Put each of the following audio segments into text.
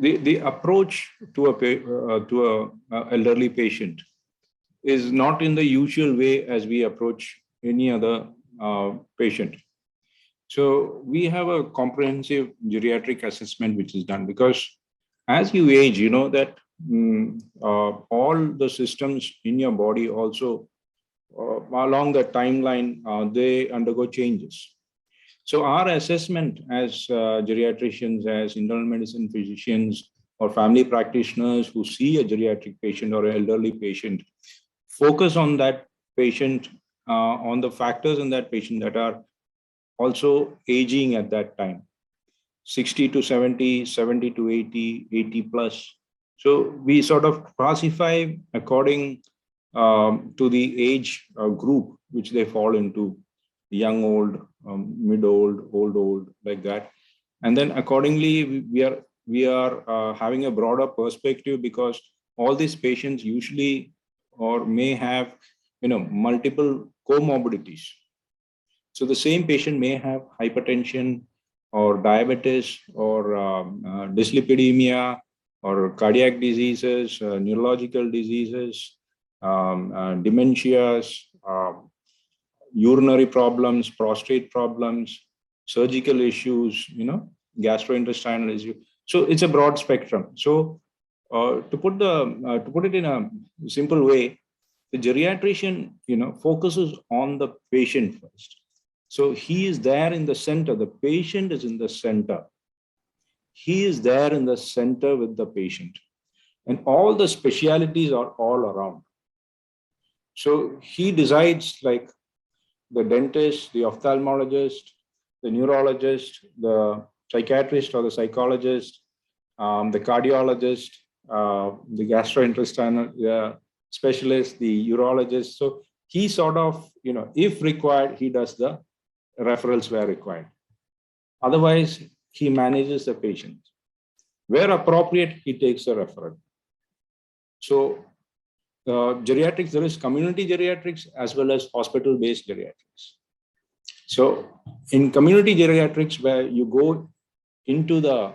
the approach to a elderly patient is not in the usual way as we approach any other patient. So we have a comprehensive geriatric assessment which is done, because as you age, you know that all the systems in your body also along the timeline, they undergo changes. So our assessment as geriatricians, as internal medicine physicians or family practitioners who see a geriatric patient or an elderly patient, focus on that patient, on the factors in that patient that are also aging at that time, 60 to 70, 70 to 80, 80 plus. So we sort of classify according to the age group which they fall into, young, old, mid old, old, like that. And then accordingly, we are having a broader perspective, because all these patients usually or may have multiple comorbidities. So the same patient may have hypertension or diabetes or dyslipidemia or cardiac diseases, neurological diseases, dementias, urinary problems, prostate problems, surgical issues, gastrointestinal issues. So it's a broad spectrum. So to put it in a simple way, the geriatrician, focuses on the patient first. So he is there in the center. The patient is in the center. He is there in the center with the patient, and all the specialities are all around. So he decides, like the dentist, the ophthalmologist, the neurologist, the psychiatrist or the psychologist, the cardiologist, the gastrointestinal specialist, the urologist. So he sort of, if required, he does the referrals where required. Otherwise, he manages the patient. Where appropriate, he takes the referral. So geriatrics, there is community geriatrics as well as hospital-based geriatrics. So in community geriatrics, where you go into the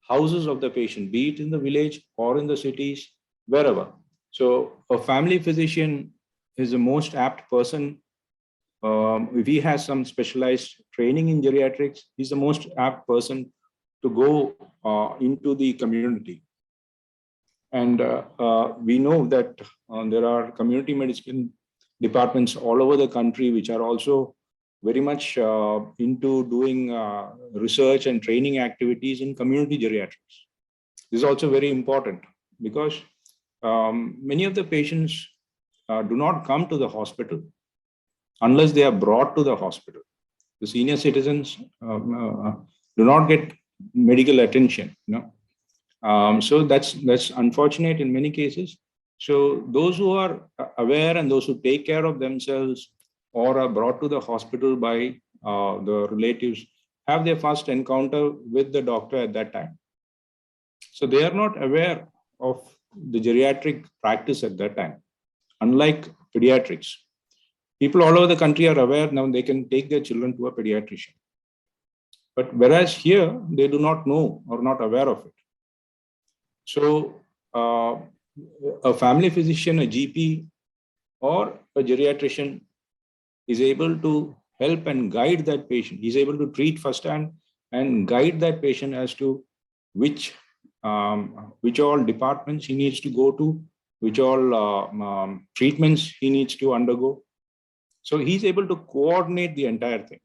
houses of the patient, be it in the village or in the cities, wherever. So a family physician is the most apt person. If he has some specialized training in geriatrics, he's the most apt person to go into the community. And we know that there are community medicine departments all over the country which are also very much into doing research and training activities in community geriatrics. This is also very important, because many of the patients do not come to the hospital unless they are brought to the hospital. The senior citizens do not get medical attention. So that's unfortunate in many cases. So those who are aware and those who take care of themselves or are brought to the hospital by the relatives have their first encounter with the doctor at that time. So they are not aware of the geriatric practice at that time. Unlike pediatrics, people all over the country are aware now, they can take their children to a pediatrician. But whereas here, they do not know or not aware of it. So a family physician, a GP, or a geriatrician is able to help and guide that patient. He's able to treat firsthand and guide that patient as to which all departments he needs to go to, which all treatments he needs to undergo. So he's able to coordinate the entire thing.